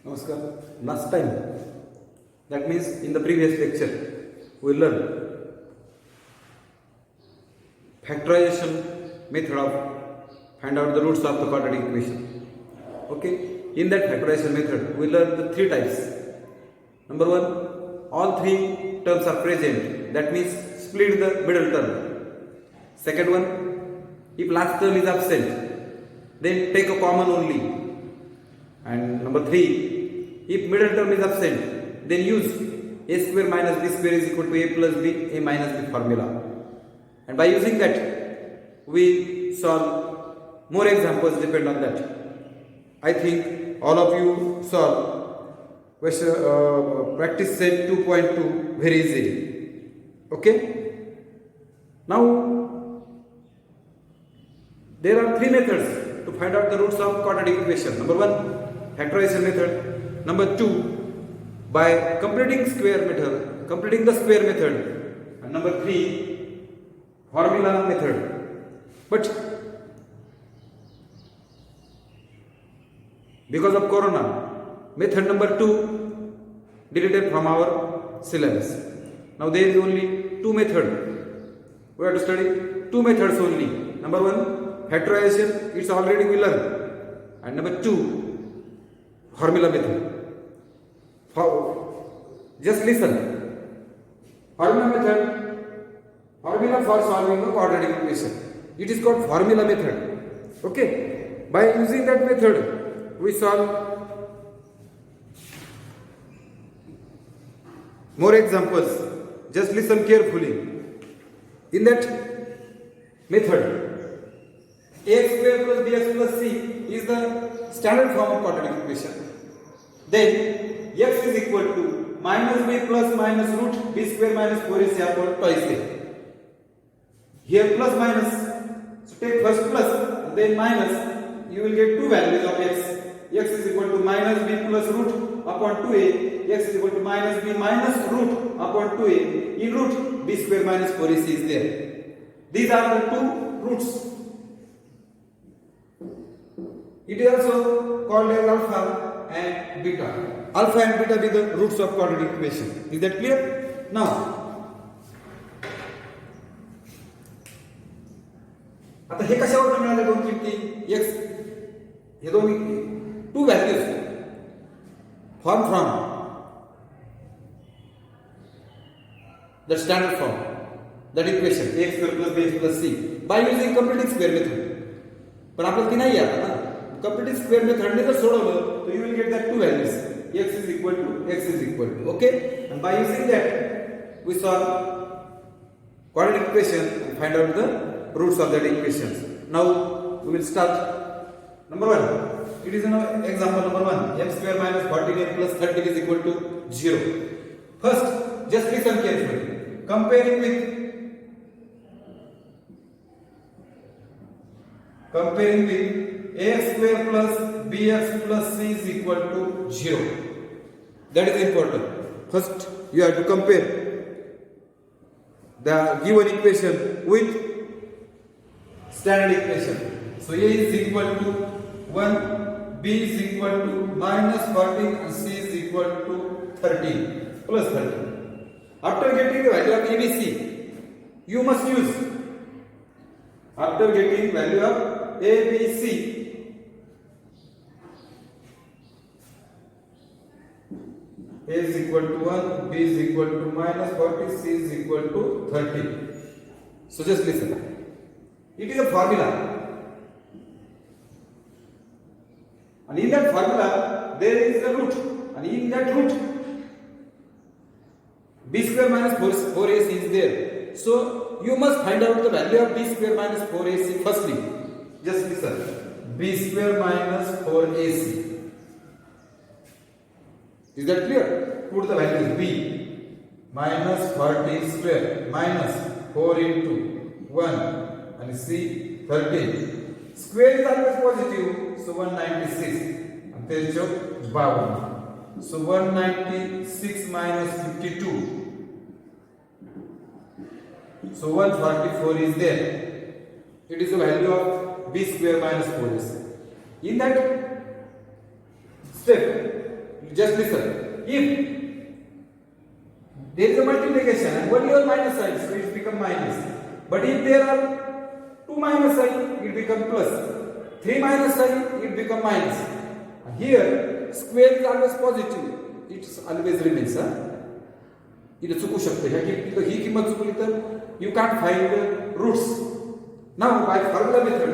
Namaskar. Last time, that means in the previous lecture, we learned factorization method of find out the roots of the quadratic equation. Okay, in that factorization method, we learned the three types. Number one, all three terms are present. That means split the middle term. Second one, if last term is absent, then take a common only. And number three, if middle term is absent, then use a square minus b square is equal to a plus b, a minus b formula. And by using that, we solve more examples depend on that. I think all of you solve practice set 2.2 very easily. Okay? Now, there are three methods to find out the roots of quadratic equation. Number one, factorization method. Number two, by completing the square method. And number three, formula method. But because of corona, method number two deleted from our syllabus. Now there is only two methods. We have to study two methods only. Number one, factorization, it's already we learned. And number two, formula method. Just listen. Formula method, formula for solving a quadratic equation. It is called formula method. Okay. By using that method, we solve more examples. Just listen carefully. In that method, ax square plus bx plus c is the standard form of quadratic equation. Then x is equal to minus b plus minus root b square minus 4ac upon twice a. Here plus minus. So take first plus and then minus. You will get two values of x. X is equal to minus b plus root upon 2a. X is equal to minus b minus root upon 2a. In root b square minus 4ac is there. These are the two roots. It is also called as alpha and beta. Alpha and beta be the roots of quadratic equation. Is that clear? Now, आता हे कशावर मिळाले दोन किमती x हे दोन two values formed from the standard form, that equation ax square plus bx plus c by using completing square method. पण आपल्याला ती नाही आता ना. Completing square method ने जर सोडवलं, so you will get that two values. X is equal to. Okay? And by using that, we solve quadratic equation and find out the roots of that equations. Now we will start. Number one. It is example number one. M square minus 14m plus 13 is equal to 0. First, just listen carefully. Comparing with ax square plus bx plus c is equal to 0. That is important. First, you have to compare the given equation with standard equation. So a is equal to 1, b is equal to minus 14 and c is equal to 13 plus 13. After getting the value of ABC, you must use, after getting value of ABC, a is equal to 1, b is equal to minus 40, c is equal to 30. So just listen. It is a formula. And in that formula, there is a root. And in that root, b square minus 4ac is there. So you must find out the value of b square minus 4ac firstly. Just listen. b square minus 4ac. Is that clear? Put the value b minus 40 square minus 4 into 1 and c 13. Square is always positive, so 196. And then choke bound. So 196 minus 52. So 144 is there. It is the value of b square minus 4ac. In that step, Just listen. If there is a multiplication and only one minus sign, so it become minus. But if there are two minus sign, it become plus. Three minus sign, it become minus. Here, square is always positive. It always remains. इथे चुकू शकते ही किंमत चुकली तर you can't find the roots. Now by formula method,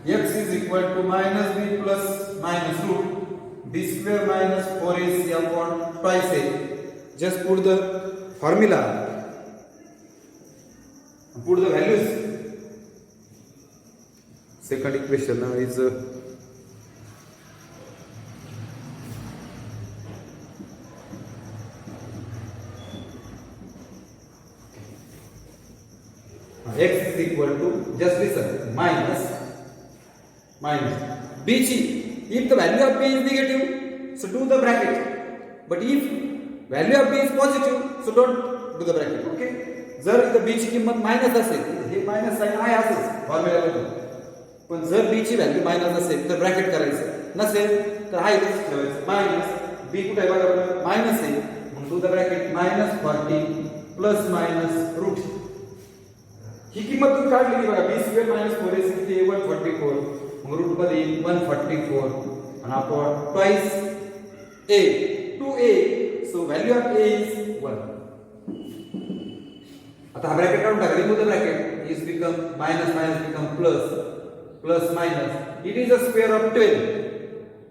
x is equal to minus b plus minus root b square minus 4ac upon twice a. Just put the formula, put the values. Second equation now is x is equal to, just listen, minus bg. If the value of b is negative, so do the bracket. But if value of b is positive, so don't do the bracket. Okay? जर इथं b ची किंमत minus असेल, हे minus sign आहे असेल फॉर्म्युलामध्ये. पण जर b ची व्हॅल्यू मायनस असेल तर ब्रॅकेट करायचं, नसेल तर आहे तेच ठेवायचं. मायनस b कुठे आहे बघा, मायनस आहे, मग do the bracket minus 40 plus minus root. ही किंमत तुम्ही काढली बघा, b स्क्वेअर मायनस 4ac ते 144, मग रूट मध्ये 144 आणि आपण twice a 2a, so value of a is 1. आता हा ब्रॅकेट काढून टाका, remove the bracket, is become minus minus become plus, plus minus, it is a square of 12.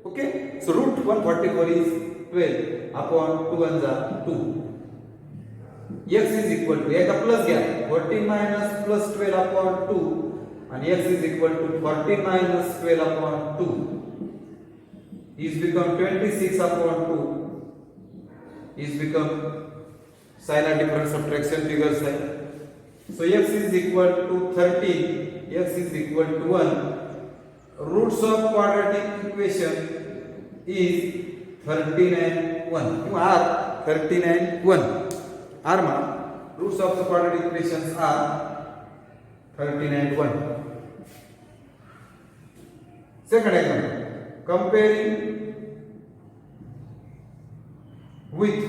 Okay, so root 144 is 12 upon 2 1 जा 2. x is equal to, एकदा plus घ्या, 14 minus plus 12 upon 2 and x is equal to 14 minus 12 upon 2 is become 26 upon 2 is become sign and difference subtraction figure sign. So x is equal to 13, x is equal to 1. Roots of quadratic equation is 13 and 1. r 13 and 1. Arma, roots of the quadratic equations are 13 and 1. Second example, comparing with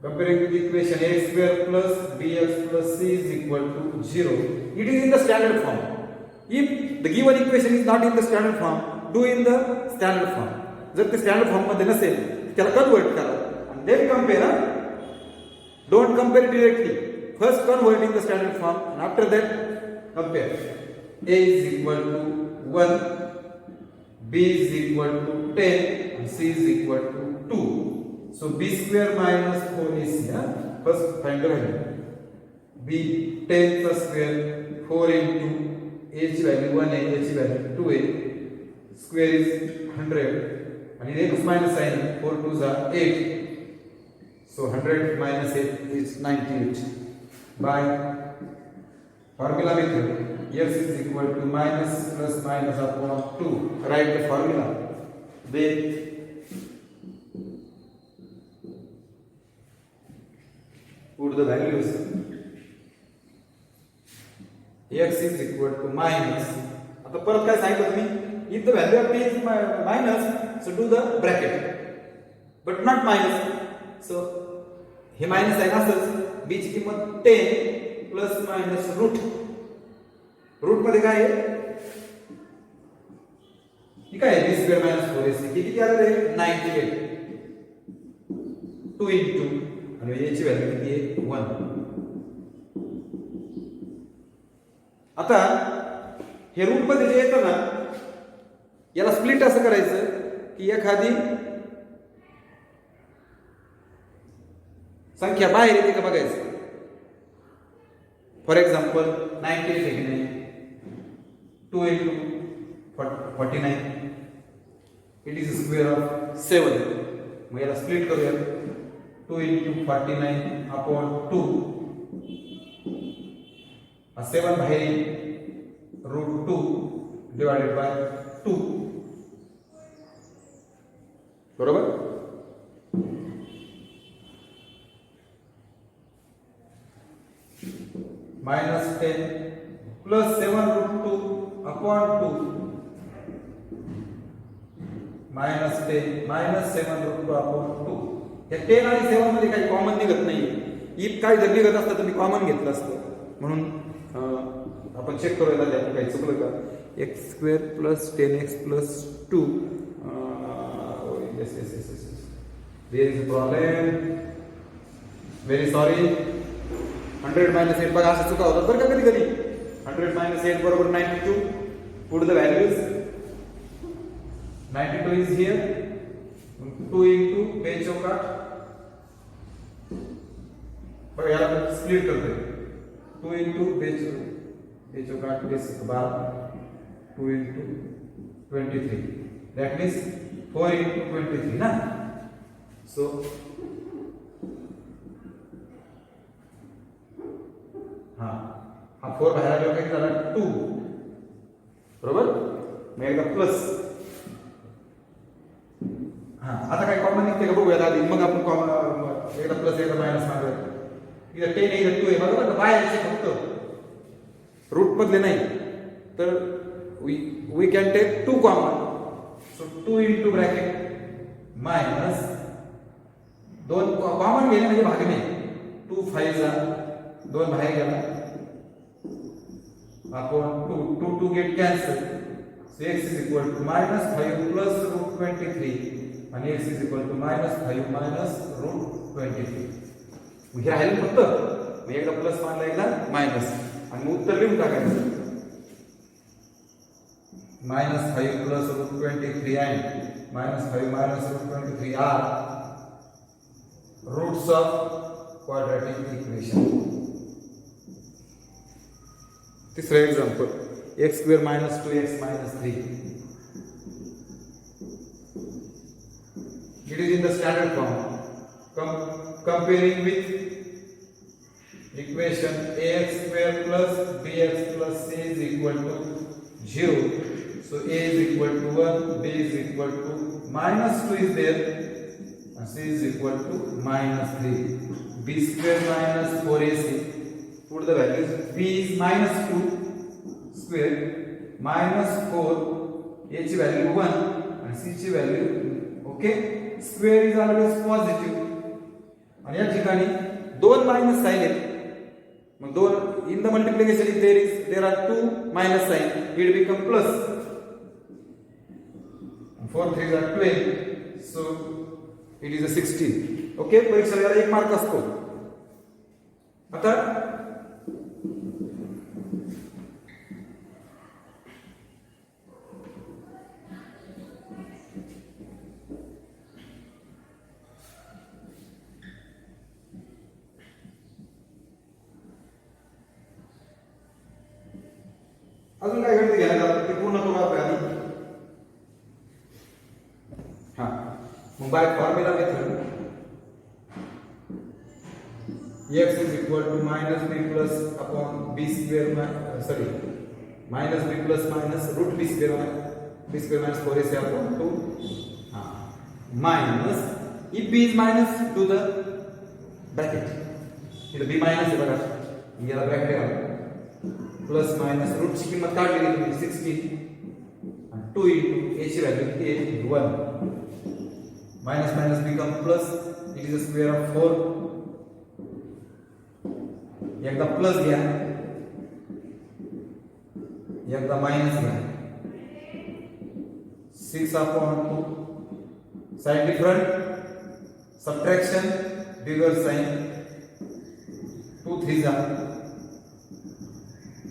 the equation a square plus bx plus c is equal to 0. It is in the standard form. If the given equation is not in the standard form, do in the standard form. जर ते standard form मध्ये नसेल त्याला convert करा. Then compare, don't compare directly. First convert in the standard form and after that compare. A is equal to 1, B is equal to 10 and C is equal to 2. So B square minus 4AC. First find the value. B 10 plus square 4 into H value 1A, H value 2A. Square is 100 and in X minus sign 4 2s are 8. So 100 minus 8 is 98. By formula method, x is equal to minus plus minus upon 2. Write the formula. Then put the values. X is equal to minus. आता परत काय सांगितलं तुम्ही? If the value of p is minus, so do the bracket, but not minus. So हे minus आहे असंच, b ची किंमत 10 प्लस मायनस रूट. रूट मध्ये काय आहे? ही काय आहे? b square minus 4ac. किती आलं रे? 98. 2 into आणि याची व्हॅल्यू किती आहे? 1. आता हे रूट मध्ये जे येतं ना, याला स्प्लिट असं करायचं की एखादी संख्या बाहेर येते का बघायचं. For example 99 2 into 49 it is square of 7. मग याला स्प्लिट करूया. 2 into 49 upon 2. 7 बाहेर रूट 2 डिवाइडेड बाय 2. बरोबर. minus 10 plus 7 root 2 upon 2 minus 10 minus 7 root 2 upon 2. या 10 आणि 7 मध्ये काही कॉमन निघत नाही. इफ काही जर निघत असतं तर मी कॉमन घेतलं असतं. म्हणून आपण चेक करूया आपण काही चुकलं का. X square plus 10x plus 2. Yes yes yes yes there is a problem. Very sorry. 100 minus 8 बघा असं चुका होतात बरं का कधी कधी. 100 मायनस 8 बरोबर 92. Put the values. 92 is here. 2 into base चौकाट. बघा याला स्प्लिट करतोय. 2 into बेस चौकाट base 12. 2 into 23. That means 4 into 23 ना. So हा 4 बाहेर आल्यावर काय झाला 2 बरोबर. मग एकदा प्लस. हा आता काय कॉमन निघते का बघूया आधी. मग आपण कॉमन एकदा प्लस एकदा मायनस मागूया. इथं 10 इथं 2 आहे बरोबर का. बाहेरचे फक्त रूट मधले नाही. तर we can take 2 common. So 2 into bracket minus 2 common घेणे म्हणजे भागणे. 2 5 जा 2 बाहेर गेला upon 2 2 get cancel. So x is equal to minus 5 plus root 23 आणि x is equal to minus 5 minus root 23. हे राहिलं फक्त. मी एकदा प्लस मानला एकदा मायनस आणि मग उत्तर लिहून टाकायचं. minus 5 plus root 23 and minus 5 minus root 23 are roots of quadratic equation. तीसरा example x square minus 2x minus 3. It is in the standard form. Comparing with equation ax square plus bx plus c is equal to 0. So a is equal to 1, b is equal to minus 2 is there, and c is equal to minus 3. B square minus 4ac. Put the values. B is minus 2 square minus 4. A ची value 1 and c ची value okay. Square is always positive. आणि या ठिकाणी 2 minus sign आहेत. मग 2 in the multiplication if there are 2 minus sign it become plus. 4 3 are 12. So it is a 16. Okay. परीक्षेला याला 1 mark असतो. आता अजून काय घडते घ्यायला ते पूर्ण करू आपण आधी. हा मग by formula method x is equal to minus b plus upon b square sorry minus b plus minus root b square minus 4ac upon 2 minus if b is minus to the bracket इथे b minus आहे बघा याला bracket आहे plus minus root ची किंमत काढली तुम्ही 16 आणि 2 into a ची व्हॅल्यू किती आहे 1 minus minus become plus it is a square of 4 एकदा प्लस घ्या एकदा मायनस घ्या 6 upon 2 साइन डिफरंट सबट्रैक्शन बिगर साइन 2 3 जा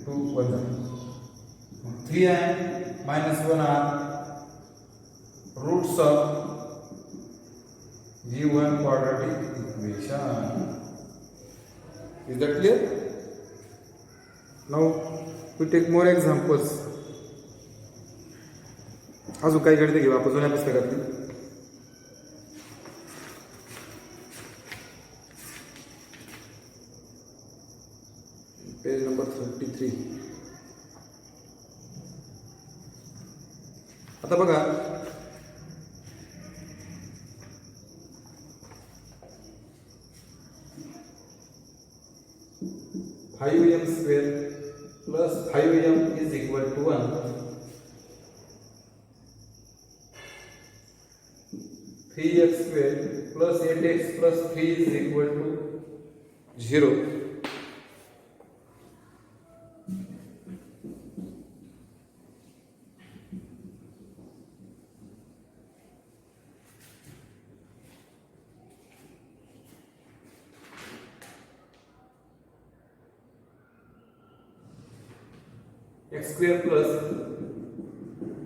2 1 जा 3 and minus 1 are roots of given quadratic equation. Is that clear? Now we take more examples. अजून काही गणिते घेऊ आपण जुन्या पुस्तकातली. Page number 33. आता बघा 5m square plus 5m is equal to 1. 3x square plus 8x plus 3 is equal to 0. x square plus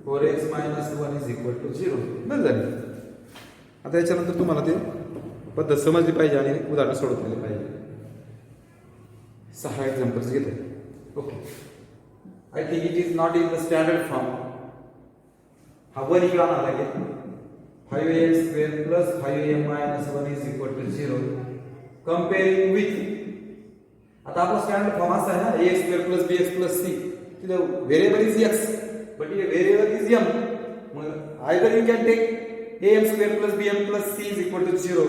4x minus 1 is equal to 0. बरं झालं. आता याच्यानंतर तुम्हाला ते पद्धत समजली पाहिजे आणि उदाहरण सोडवता पाहिजे. 6 एक्झाम्पल्स घेतले. Okay. I think it is not in the standard form. हा 1 इकडे आणावा लागेल. 5x square plus 5m minus 1 is equal to 0. Comparing with, आता आपला स्टँडर्ड फॉर्म असा आहे ना, ax square plus bx plus c. The variable is x, but the variable is m. Either you can take am square plus bm plus c is equal to 0.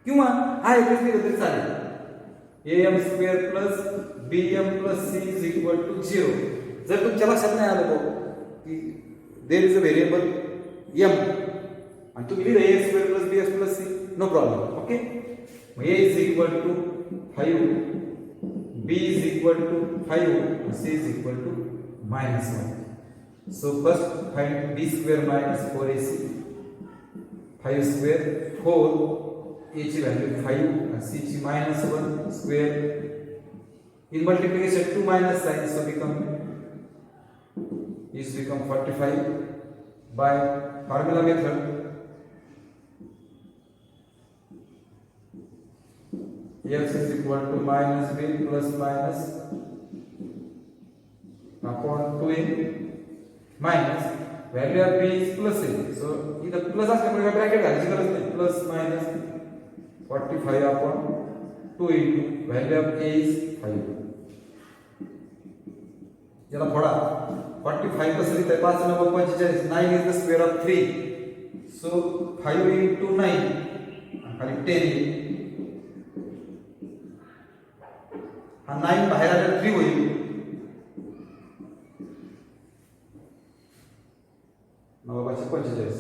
किंवा हा एकच लिहिलं तरी चालेल. am square plus bm plus c is equal to 0. जर तुमच्या लक्षात नाही आलं की there is a variable m आणि तुम्ही लिहिलं ax square plus bx plus c, no problem. Okay. a is equal to 5, b is equal to 5, c is equal to minus 1. So first find b square minus 4ac. 5 square 4, a ची value 5 and c ची minus 1 square. In multiplication 2 minus sign, so become 45 by formula method. X is equal to minus b plus minus upon 2a minus value of b is plus a. So इधर plus असल्यामुळे काय bracket घालायची गरज नाही. Plus minus 45 upon 2 into value of a is 5. याला फोडा. 45 कसं लिहिता? 5 × 45. 9 is the square of 3. So 5 into 9 खाली 10. हा 9 बाहेर आल्यावर 3 होईल. नवाबाचे 45.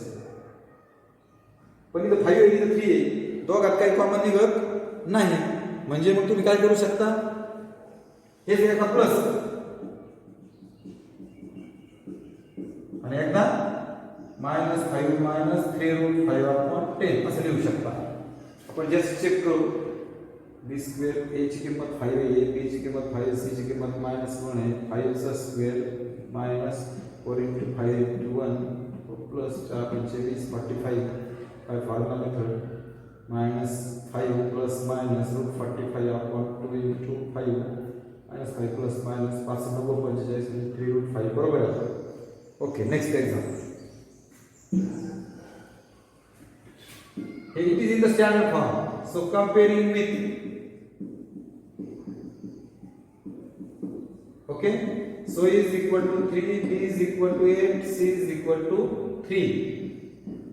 पण इथं 5 आहे, इथं 3 आहे. दोघात काही कॉमन निघत नाही. म्हणजे मग तुम्ही काय करू शकता? हे एकदा प्लस आणि एकदा -5 minus 3√5 upon 10 असं लिहू शकता. आपण जस्ट चेक करू. b square a ची किंमत 5 आहे, b ची किंमत 5 आहे, c ची किंमत -1 आहे. 5 चा square minus 4 into 5 into 1 plus 4 × 20 45 by formula method -5 plus minus √45 upon 2 into 5 -5 plus minus 5 × 9 45 3√5 बरोबर आहे. Okay. Next example. It is in the standard form. So comparing with, okay, so a is equal to 3, b is equal to 8, c is equal to 3.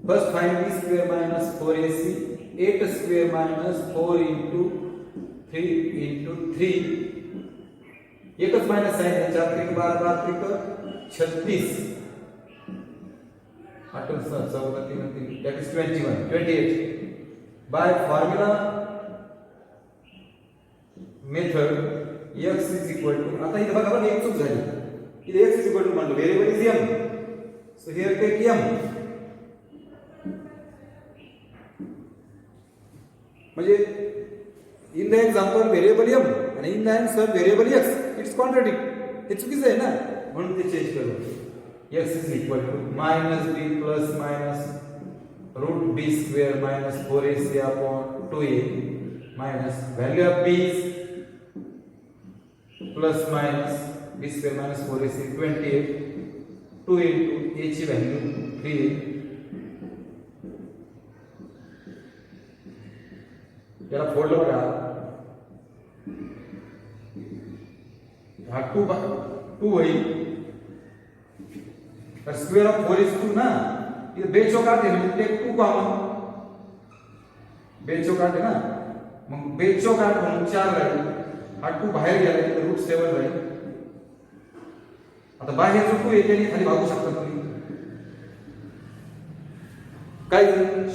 First find b square minus 4ac. 8 square minus 4 into 3 into 3. एकच minus आहे. 4 × 12 12 × 36 that is 28 by formula method. x is equal to, आता इथे बघा बरं, एक चूक झाली. इथे x is equal to म्हणलं, variable is m, so here take m. म्हणजे in the example variable m आणि in the answer variable x. It's contradict. हे चुकीचं आहे ना, म्हणून ते चेंज करू. x is equal to minus b plus minus √b square minus 4ac upon 2a minus value of b is plus minus b square minus 4ac 28 2 into a ची value 3. याला फोडलं बघा. हा 2 होईल. स्क्वेअर ऑफ 4 is 2 ना. इथे बेचो काढते म्हणजे टेक 2 कॉमन. बेचो काढते ना, मग बेचो काढ म्हणून 4 राहील. हा 2 बाहेर गेला तर रूट 7 राहील. आता बाहेर जो 2 येते खाली भागू शकता तुम्ही. काय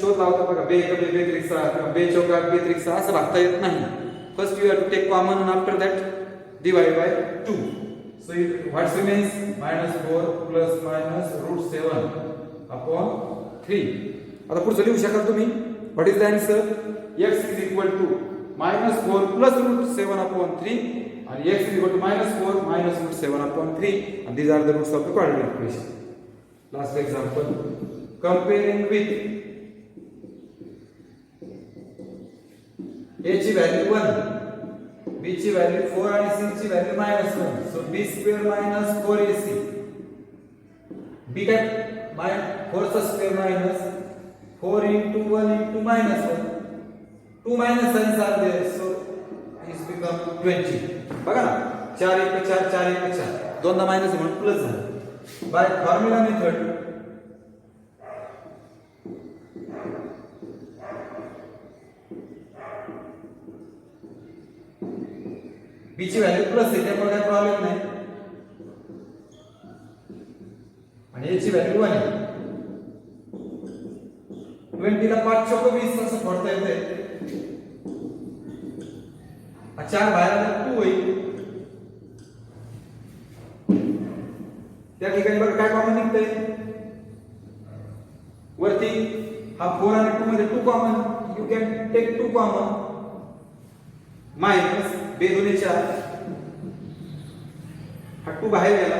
शोध लावता बघा, बे एक बे त्रिक 6 किंवा बे चौका बे त्रिक 6 असं भागता येत नाही. First you have to take common and after that divide by 2. So what remains? -4 plus minus root 7 upon 3. आता पुढचं लिहू शकाल तुम्ही. What is the answer? X is equal to -4 plus root 7 upon 3 and x is equal to -4 minus root 7 upon 3, and these are the roots of the quadratic equation. Last example, comparing with a ची value 1, b ची value 4 आणि c ची value -1. So b square minus 4ac. b काय 4 चा square minus 4 into 1 into -1. 2 minus signs are there, so it's become 20. बघा ना, 4 1 4 4 1 4, दोनदा minus म्हणून प्लस झालं. बाय फॉर्म्युला मेथड b ची व्हॅल्यू प्लस आहे त्यामुळे काही प्रॉब्लेम नाही, आणि a ची व्हॅल्यू 1 आहे. 20 ला 5 चौक 20 असं फोडता येते. 4 बाहेर 2 होईल. त्या ठिकाणी बघा काय कॉमन निघतंय वरती. हा 4 आणि 2 मध्ये 2 common, you can take 2 common. Minus बे दोन्ही 4, हा 2 बाहेर गेला,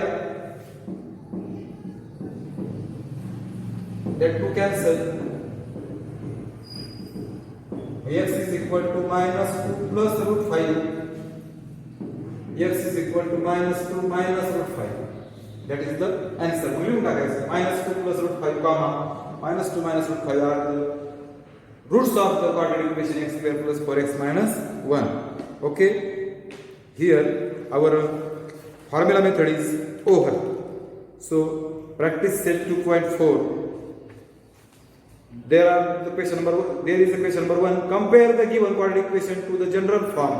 that 2 cancel. X is equal to -2 plus root 5. X is equal to -2 minus root 5. That is the answer. लिहून टाकायचं -2 plus root 5 comma -2 minus root 5 are the roots of the quadratic equation x square plus 4x minus 1. Okay. Here our formula method is over. So practice set 2.4. There is a question number 1. Compare the given quadratic equation to the general form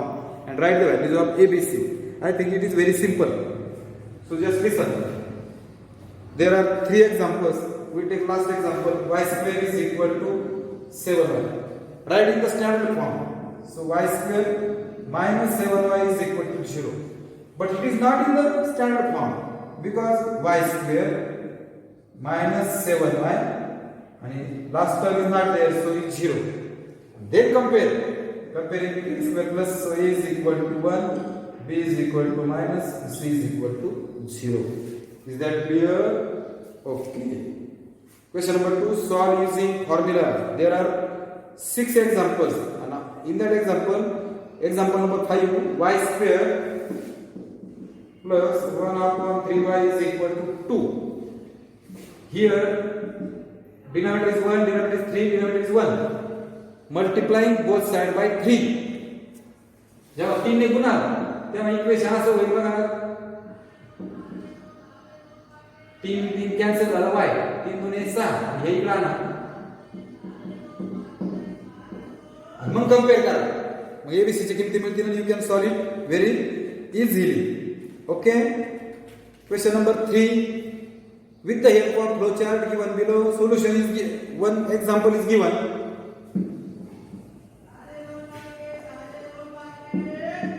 and write the values of a, b, c. I think it is very simple. So just listen. There are 3 examples. We take last example. Y square is equal to 7y. Write in the standard form. So y square minus 7y is equal to 0. But it is not in the standard form because y square minus 7y and last term is not there, so it's 0. Then comparing with x square plus, so a is equal to 1, b is equal to minus, c is equal to 0. Is that clear? Okay. Question number 2, solve using formula. There are 6 examples, and in that example number 5, y square plus 1 upon 3y is equal to 2. Here denominator is 1, denominator is 3, denominator is 1. Multiplying both side by 3. जेव्हा 3 ने गुणा तेव्हा equation असं होईल बघा. 3 cancel झाला, y 3 गुणे 6 हे इकडे आणा आणि मग कंपेअर करा. मग एबीसी ची किंमत मिळतील आणि you can solve it very easily. Okay. Question number 3. With the help of flowchart given below, solution is one example is given.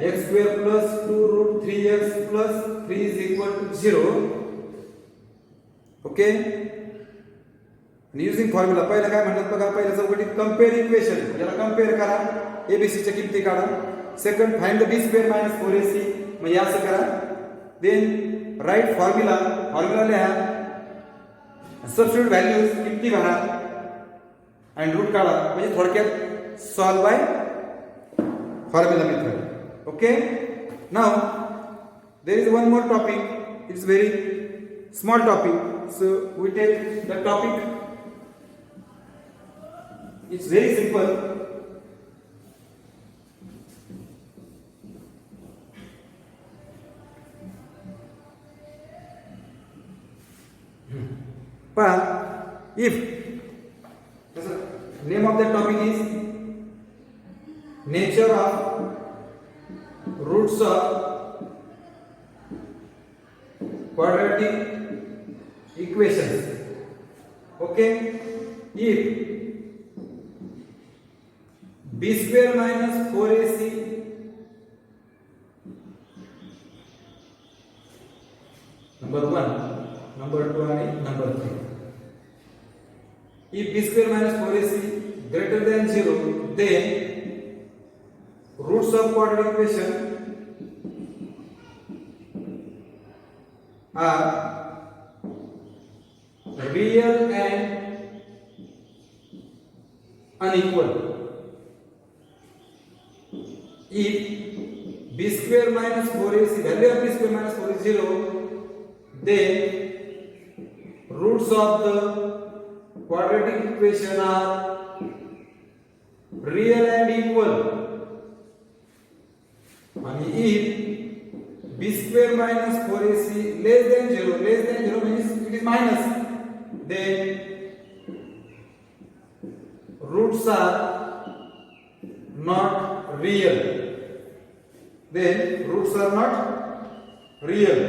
X square plus 2 root 3x plus 3 is equal to 0. Okay. And using formula, पहिला काय म्हणतात बघा, पहिल्या चौकटीत compare equation, याला compare करा, ABC च्या किमती काढा. Second find the b square minus 4ac, मग हे असं करा. देन राइट फॉर्म्युला लिहा, सबस्टिट्यूट व्हॅल्यूज किती भरा आणि रूट काढा. म्हणजे थोडक्यात solve by formula method. Okay. Now there is one more topic. It's very small topic, so we take the topic. It's very simple. But if the name of the topic is nature of roots roots of quadratic equations. Okay, if b square minus 4ac number 1, number 2 and number 3, if b square minus 4ac greater than 0, then roots of quadratic equation are real and unequal. If b square minus 4ac, value of b square minus 4 is 0, then roots of the quadratic equation are real and equal. And if b square minus 4ac less than 0 means it is minus, then roots are not real. Then roots are not real.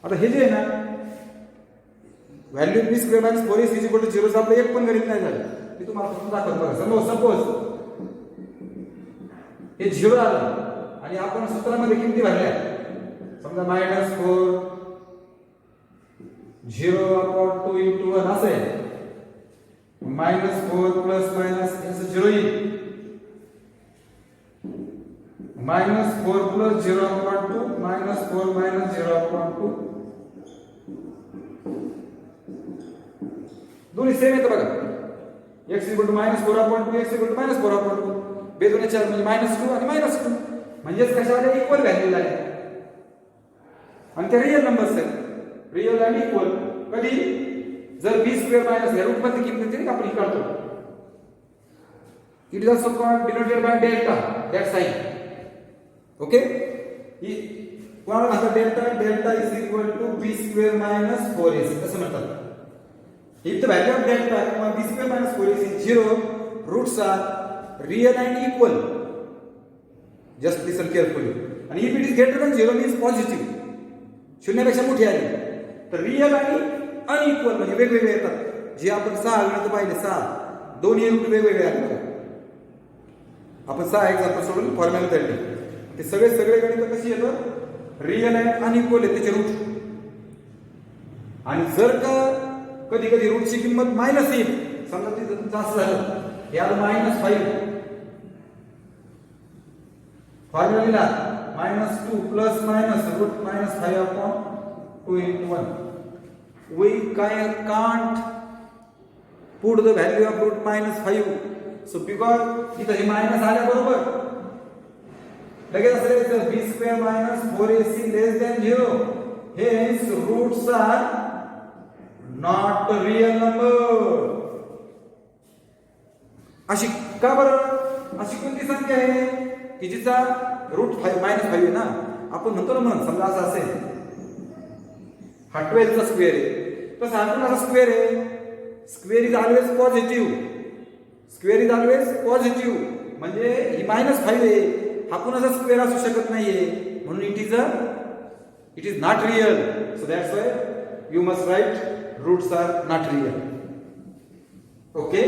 आता हे जे आहे ना, value b square minus 4ac is equal to 0 चं आपलं एक पण गणित नाही झालं. मी तुम्हाला फक्त दाखवतो बघा. सपोज हे 0 आलं आणि आपण सूत्रामध्ये किमती भरल्या. समजा -4 0/2 into 1 असेल, -4 प्लस मायनस याचं 0 येईल, -4 प्लस 0/2 -4 minus 0/2 दोन्ही सेम येतं बघा. x = -4/2 x = -4/2 बेदोने 4 म्हणजे -2 आणि -2 म्हणजेच कशा आल्या, इक्वल व्हॅल्यू आल्या आणि त्या रिअल नंबर्स आहेत. रिअल आणि इक्वल कधी, जर b स्क्वेअर मायनस या रूट मध्ये किंमत येते आपण ही काढतो. It is also called denoted by delta, that sign. Okay, ही कोणाला म्हणतात delta is equal to b square minus 4ac असं म्हणतात. If the value of delta b square minus 4ac is 0, roots are real and equal. Just listen carefully. And if it is greater than 0 means positive. शून्यापेक्षा मोठी आली तर real आणि unequal म्हणजे वेगवेगळे येतात. जे आपण 6 गणित पाहिले, 6 दोन्ही रूट वेगवेगळे आहेत. आपण 6 एक्झाम्पल सोडून फॉर्म्युला काढले. ते सगळे गणित कशी येतात, रिअल अँड अनइक्वल आहे त्याचे रूट. आणि जर का कधी कधी रूटची किंमत मायनस येईल, समजा तिथं असं झालं, याला -5 formula -2 plus minus root -5/2 into 1. We can't put the value of root -5. So because इथं हे मायनस आल्या बरोबर लगेच असेल b square minus 4ac less than 0. Hence roots are not a real number. अशी का बरं, अशी कोणती संख्या आहे की जिचा रूट -5 आहे ना. आपण म्हणतो ना, म्हणून समजा असं असेल, हा 12 चा स्क्वेअर आहे, तसं हा पण स्क्वेअर आहे. Square is always positive. Square is always positive म्हणजे ही -5 आहे, हा कुणाचा स्क्वेअर असू शकत नाहीये, म्हणून it is not real. So that's why you must write roots are not real. Okay,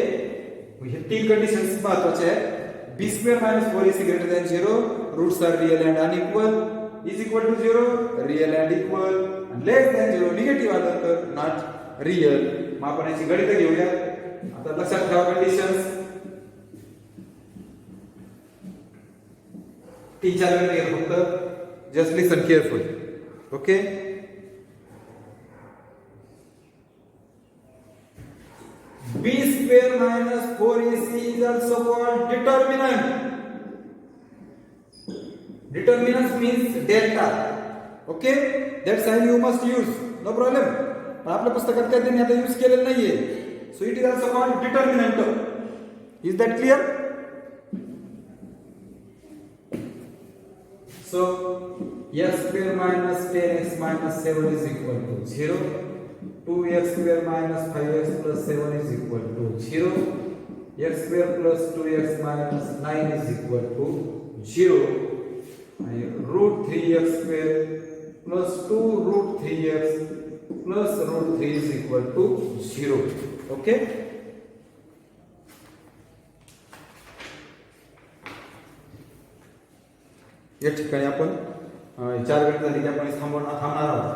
हे 3 कंडिशन्स महत्वाचे आहेत. b square minus 4ac greater than 0, roots are real and unequal, is equal to 0, real and equal, and less than 0 negative आलं तर not real. मग आपण याची गणित घेऊया. आता लक्षात ठेवा कंडिशन्स 3-4 गणित घ्या फक्त. Just listen careful. Okay, b square minus 4ac is also called determinant. Determinant means delta. Okay, that sign you must use, no problem. पण आपल्या पुस्तकात काय त्यांनी आता यूज केलेलं नाहीये. So it is also called determinant. Is that clear? So x square minus 10x minus 7 is equal to 0. 2x square minus 5x plus 7 is equal to 0. x square plus 2x minus 9 is equal to 0 आणि root 3x square plus 2 root 3x plus root 3 is equal to 0. Okay? या ठिकाणी आपण 4 गणित झाली की आपण थांबणार आहोत.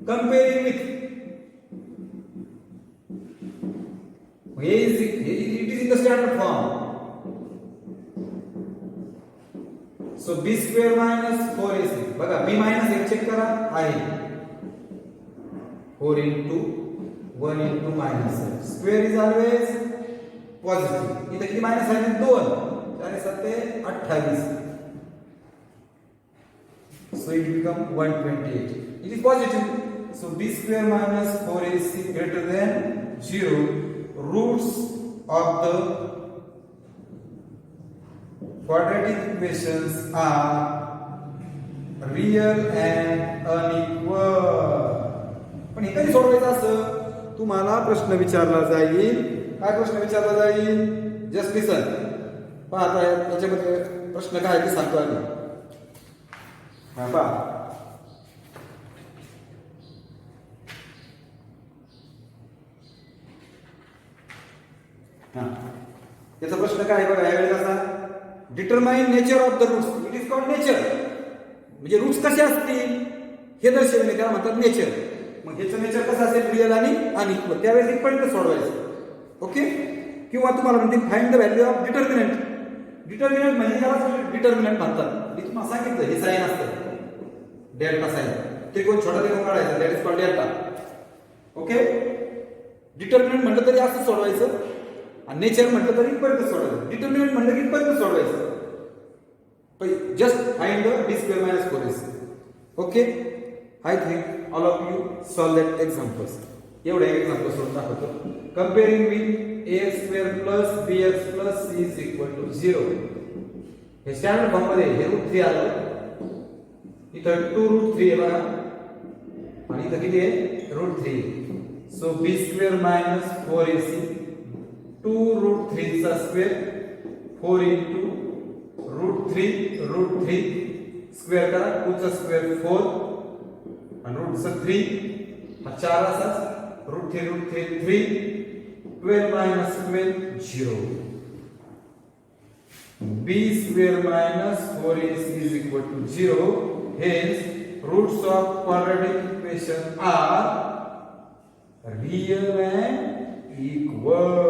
कंपेअरिंग with it is in the standard form. So b square minus 4ac. बघा b minus 1 चेक करा आहे 4 into 1 into minus square is always positive. इथे किती मायनस आहे 2 आणि 7 28. So it become 128. It is positive. So b square minus 4ac greater than 0. Roots of the quadratic equations are real and unequal. पण हे कधी सोडवायचं असं तुम्हाला प्रश्न विचारला जाईल. काय प्रश्न विचारला जाईल? Just listen. पहा याच्यामध्ये प्रश्न काय ते सांगतो आम्ही. हा पहा याचा प्रश्न काय आहे बघा यावेळी कसा determine nature of the roots. It is called nature. म्हणजे रूट्स कसे असतील हे दर्शवणे त्याला म्हणतात नेचर. मग ह्याचं नेचर कसं असेल रिअल आणि अनइक्वल. त्यावेळेस इक्वल सोडवायचं. ओके. किंवा तुम्हाला म्हणते find the value of determinant. Determinant म्हणजे याला डिटर्मिनंट म्हणतात. मी तुम्हाला सांगितलं हे साइन असतं डेल्टा साइन. ते कोण छोटा ते कोण काढायचं that is called delta. Okay. Determinant म्हटलं तरी असं सोडवायचं आणि नेचर म्हटलं तरी इक्वल सोडवायचं. डिटर्मिनंट म्हटलं की इक्वल सोडवायचं. Just find the b square minus 4ac. Okay. I think all of you solve that examples. एवढे एक्झाम्पल सोडून दाखवतो. Comparing with ax square plus bx plus c is equal to 0. हे standard form मध्ये हे root 3 आलं. इथं 2 root 3 आहे बघा आणि इथं किती आहे रूट 3. सो b square minus 4ac 2 root 3 चा स्क्वेअर 4 into root 3 स्क्वेअर करा 2 चा स्क्वेअर 4 आणि रूट चा 3 हा 4 असाच root 3 3 12 minus 12 0. b square minus 4ac is equal to 0. Hence roots of quadratic equation are real and equal.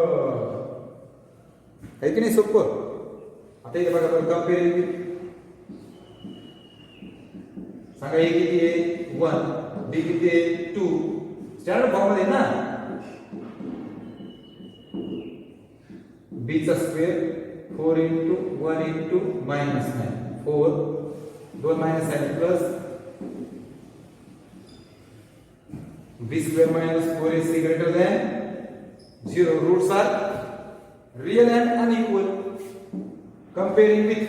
है की नाही सोपं. आता इथे बघा कंपेअरिंग सांगा a किती आहे 1 b किती आहे 2. स्टँडर्ड फॉर्म मध्ये ना b चा square 4 into 1 into minus 9 4 2 minus 9 plus b square minus 4ac greater than 0. Roots are real and unequal. Comparing with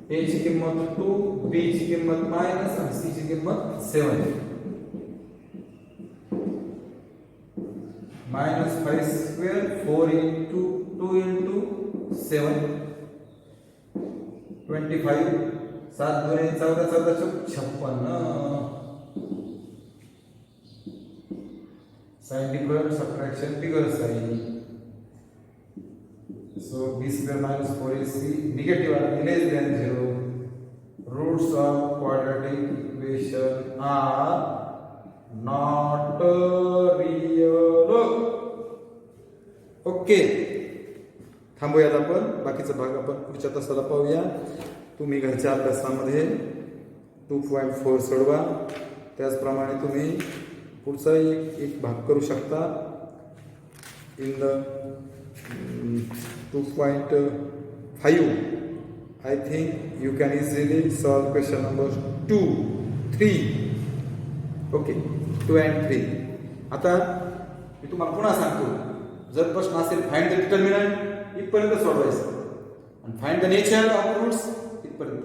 a ची किंमत 2 b ची किंमत मायनस आणि c ची किंमत 7. minus 5 square 4 into 2 into 7 25 7 2 14 14 56. Sign different subtraction bigger sign. So b square minus 4ac negative are less than 0. Roots of quadratic equation are not real. Okay. थांबूयात आपण. बाकीचा भाग आपण पुढच्या तासाला पाहूया. तुम्ही घरच्या अभ्यासामध्ये 2.4 सोडवा. त्याचप्रमाणे तुम्ही पुढचा एक भाग करू शकता in the 2.5. I think you can easily solve question number 2, 3. Okay 2 and 3. आता मी तुम्हाला पुन्हा सांगतो जर प्रश्न असेल फाइंड द डिटर्मिनंट इथपर्यंत सोडवायचं आणि find the nature of roots इथपर्यंत.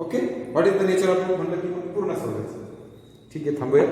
Okay. What is the nature of root म्हणलं की पूर्ण सोडवायचं. ठीक आहे थांबूया.